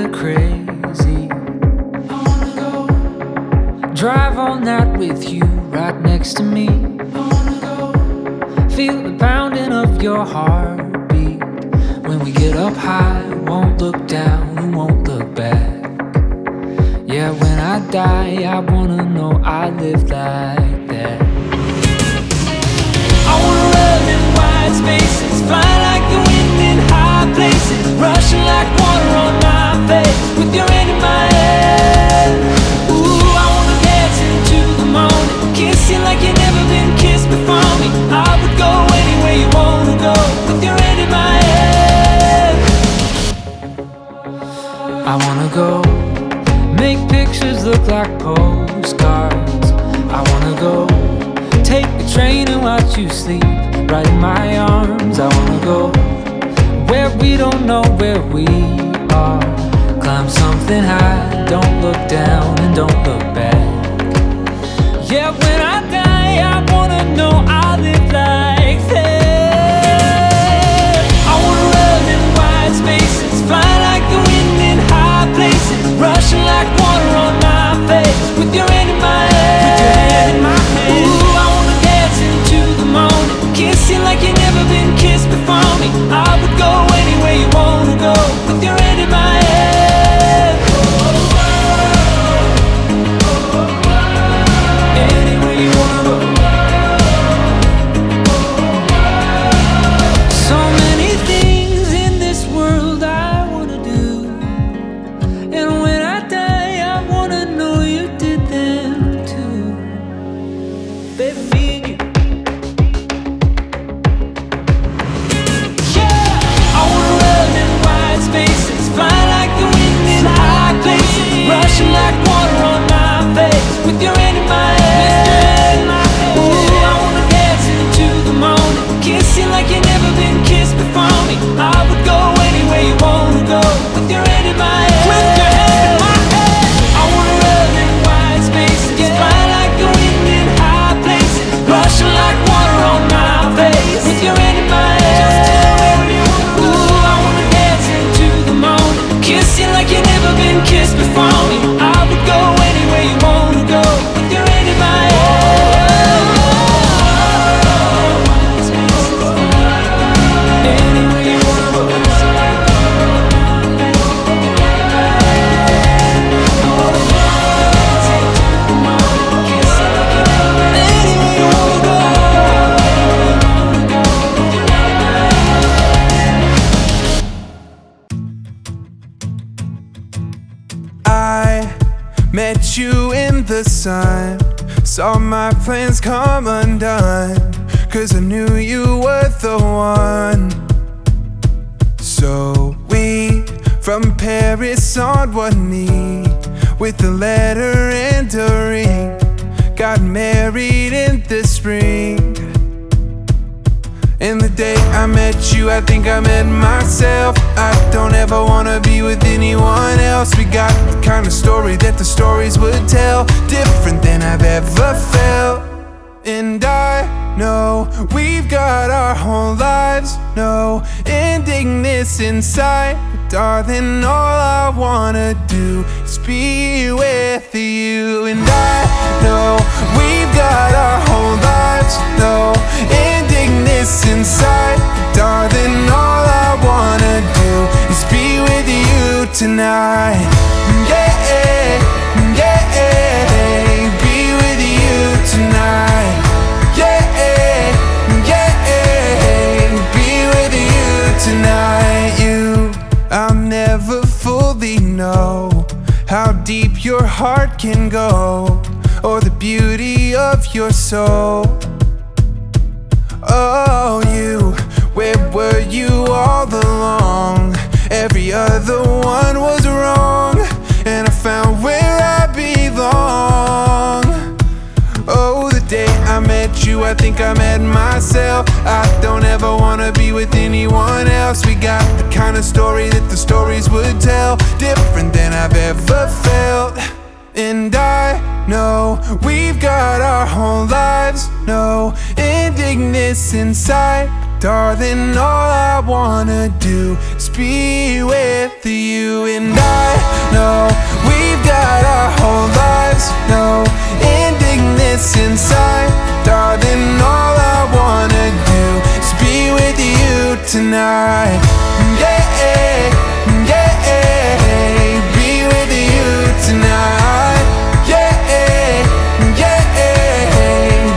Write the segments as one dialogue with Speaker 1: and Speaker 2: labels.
Speaker 1: like crazy. I wanna go drive all night with you right next to me. I wanna go feel the pounding of your heartbeat. When we get up high, won't look down and won't look back. Yeah, when I die, I wanna know I lived like that. I wanna run in wide spaces, fly like the wind in high places, rushing like water on my face, with your hand in my head. Ooh, I wanna dance into the morning, kiss you like you've never been kissed before me. I would go anywhere you wanna go, with your hand in my head. I wanna go make pictures look like postcards. I wanna go take the train and watch you sleep right in my arms. I wanna go where we don't know where we are. Climb something high, don't look down and don't look back. Yeah, when I die, I wanna know I live like that. I wanna run in wide spaces, fly like the wind in high places, rushing like water on my face, with your hand in my head. Ooh, I wanna dance into the morning, kiss you like you've never been kissed before me. I would go anywhere you wanna go, with your hand in my head. Anywhere you wanna go. So many things in this world I wanna do, and when I die I wanna know you did them too. Baby, me and you. Yeah, I wanna run in wide spaces, fly like the wind in high places, rushing like water on my face, with your hand in my head. Ooh, I wanna dance into the morning, kiss you like you've never been kissed before me. I would go anywhere you wanna go, with your hand in my head. With your hand in my head. I wanna run in wide spaces, fly like the wind in high places, rushing like water on my face, with your hand in my head. Ooh, I wanna dance into the morning, kiss you like you've never been kissed before me. I would go anywhere you wanna go, with your hand in my head. Anywhere you wanna go.
Speaker 2: I met you in the sun, saw my plans come undone, 'cause I knew you were the one. So we, from Paris on one knee, with a letter and a ring, got married in the spring. And the day I met you, I think I met myself. I don't ever wanna be with anyone else. We got the kind of story that the stories would tell, different than I've ever felt. And I know we've got our whole lives, no ending this inside. But darling, all I wanna do is be with you. And I know we've got our whole lives, no ending this inside. But darling, all I wanna do is be with you tonight. Yeah, yeah, be with you tonight. Yeah, yeah, be with you tonight. I'll never fully know how deep your heart can go, or the beauty of your soul. Oh, you, where were you all along? Every other one was wrong, and I found where I belong. Oh, the day I met you, I think I met myself. I don't ever wanna be with anyone else. We got the kind of story that the stories would tell, different than I've ever felt. And I know we've got our whole lives, no ending this inside. But darling, all I wanna do is be with with you. And I know we've got our whole lives, no ending this inside. Darling, all I wanna do is be with you tonight. Yeah, yeah, be with you tonight. Yeah, yeah,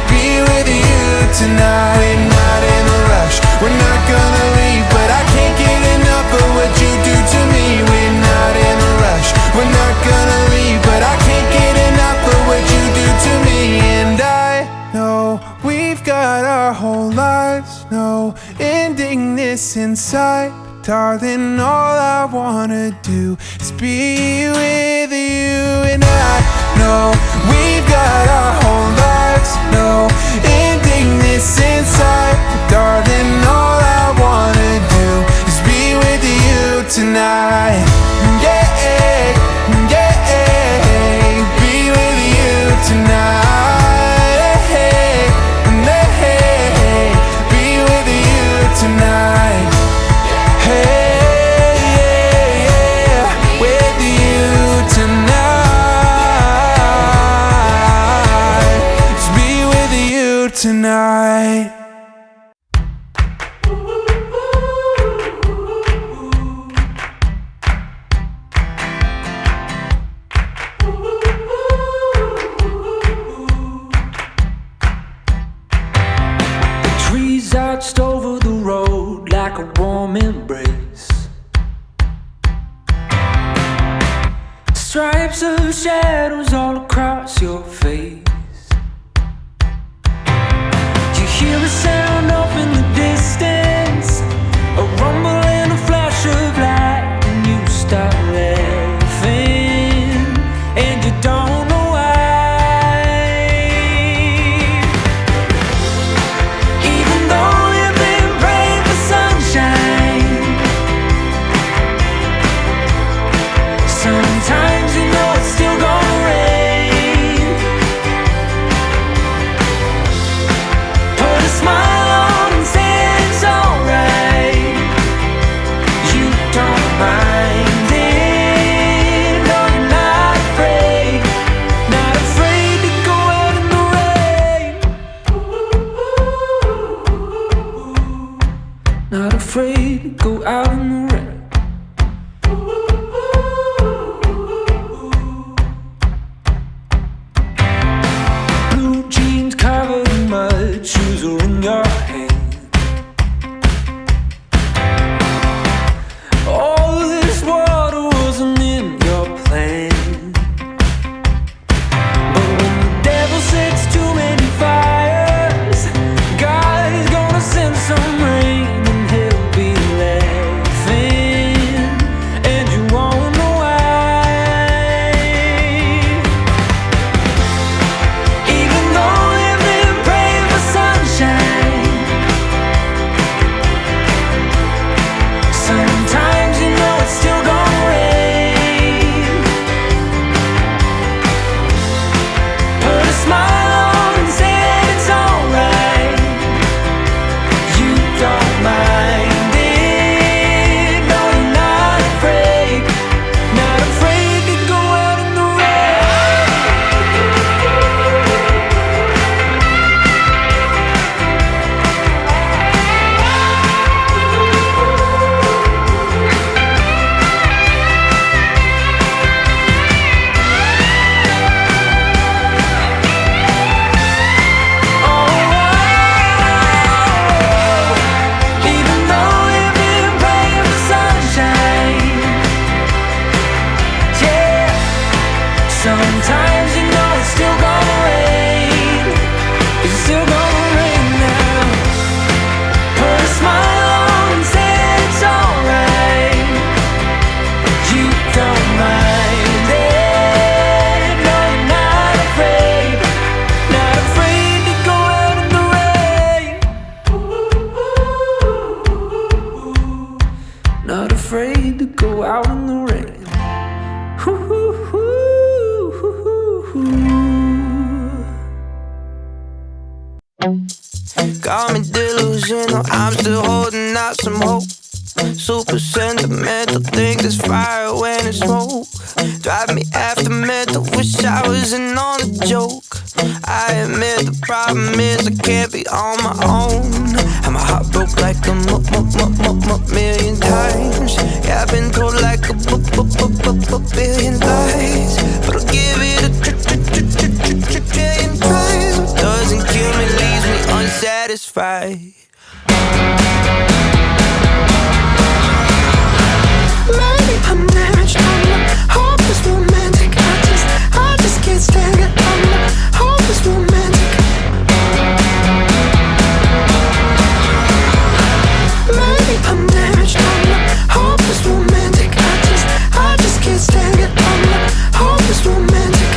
Speaker 2: be with you tonight. We're not in a rush, we're not gonna leave, but I can't get enough of what you do to me. We're not in a rush, we're not gonna leave, but I can't get enough of what you do to me. And I know we've got our whole lives, no ending this inside. Darling, all I wanna do is be with you. And I know we've got our whole lives, no ending this inside. Darling, all I wanna do is be with you tonight. Yeah, yeah, be with you tonight. Be with you tonight. Hey, yeah, with you tonight. Just be with you tonight.
Speaker 1: The trees arched over the road like a warm embrace. Stripes of shadows all across your face. You hear a sound off in the distance, a rumble and a flash of light, and you start laughing, and you don't know why. Even though you've been praying for sunshine, sometimes you know it's still gonna rain. Put a smile on and say it's alright. You don't mind it, no, you're not afraid. Not afraid to go out in the rain. Not afraid to go out in the rain. Blue jeans covered in mud, shoes are in your hand. All this water wasn't in your plan. But when the devil sets too many fires, God is gonna send some rain, and he'll be laughing, and you won't know why. Even though you've been praying for sunshine, sometimes you know it's still gonna rain. Put a smile on and say it's alright. You don't mind it, no, you're not afraid. Not afraid to go out in the rain. Even though you've been praying for sunshine, yeah, sometimes you know it's still gonna rain. It's still gonna rain now. Put a smile on and say it's alright. You don't mind it, no, you're not afraid. Not afraid to go out in the rain. Not afraid to go out in the rain.
Speaker 3: Call me delusional, I'm still holding out some hope.
Speaker 1: Super sentimental, think there's fire when it's smoke. Drive me after mental, wish I wasn't on a joke. I admit the problem is I can't be on my own. And my heart broke like a million times. Yeah, I've been told like a billion lies, but I'll give it a trillion tries. What doesn't kill me leaves me unsatisfied. Maybe I'm damaged, I'm not hopeless romantic. I just can't stand it, I'm not hopeless romantic. Maybe I'm damaged, I'm not hopeless romantic. I just can't stand it, I'm not hopeless romantic.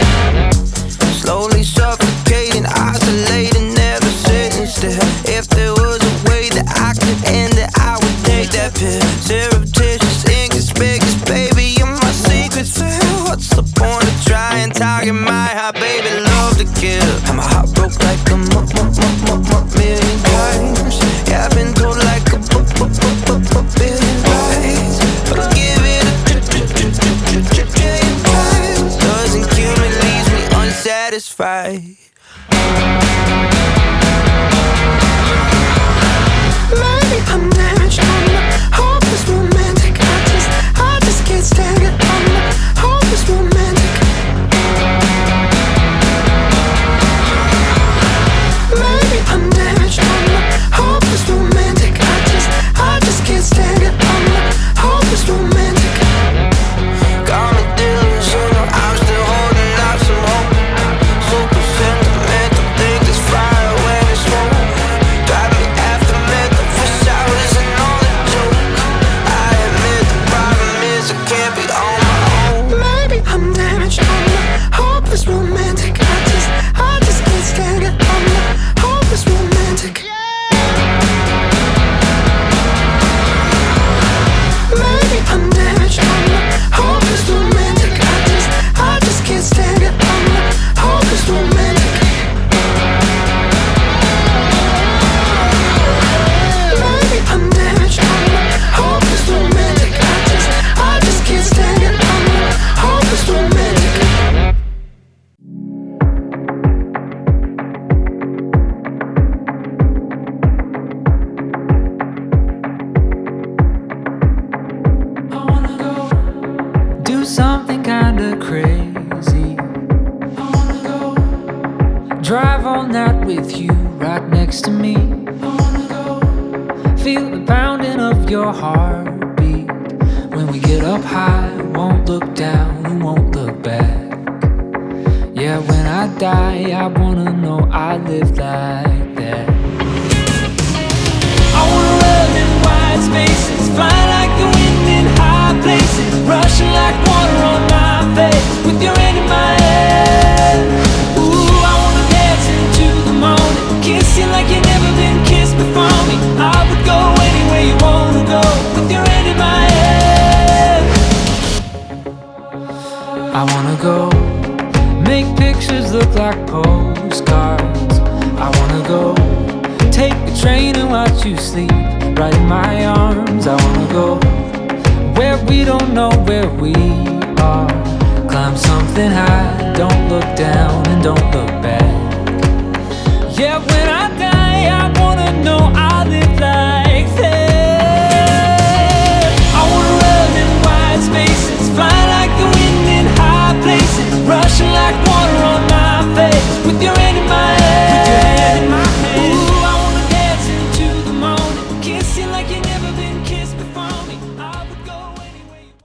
Speaker 1: Slowly suffocating, isolating, never sitting still. If there was a way that I could end it, I would take that pill. Surreptitious, inconspicuous, baby, you're my secret feel. What's the point of trying, talking my heart, baby, love to kill. And my heart broke like a million times. Yeah, I've been told like a billion lies, but I'll give it a trillion times. Doesn't kill me, leaves me unsatisfied. Maybe I'm damaged, I'm not hopeless romantic. I just can't stand it, I'm not hopeless romantic. Maybe I'm damaged, I'm not hopeless romantic. I just can't stand it, I'm not hopeless romantic. Got me delusional, I'm still holding out some hope. Super sentimental, think there's fire when it's smoke. Drive me after mental, wish I wasn't on a joke. I admit the problem is I can't be on my own. Maybe I'm damaged, I'm not hopeless romantic. I just can't stand it, I'm not hopeless romantic. Maybe I'm damaged, I'm not hopeless romantic. I just can't stand it, I'm not hopeless romantic. Maybe I'm damaged, I'm not hopeless romantic. I just can't stand it, I'm not hopeless romantic. I wanna go do something kinda crazy. I wanna go drive all night with you right next to me. I wanna go feel the pounding of your heartbeat. When we get up high, won't look down, we won't look back. Yeah, when I die, I wanna know I lived like that. I wanna run in wide spaces, fly like the wind in high places, rushing like water on my face, with your hand in my hand. Ooh, I wanna dance into the morning, kiss you like you've never been kissed before me. I would go anywhere you wanna go, with your hand in my hand. I wanna go make pictures look like postcards. I wanna go take the train and watch you sleep right in my arms. I wanna go where we don't know where we are. Climb something high, don't look down and don't look back. Yeah, when I die, I wanna know I live like that. I wanna run in wide spaces, fly like the wind in high places, rushing like water on my face, with your hand in my hand.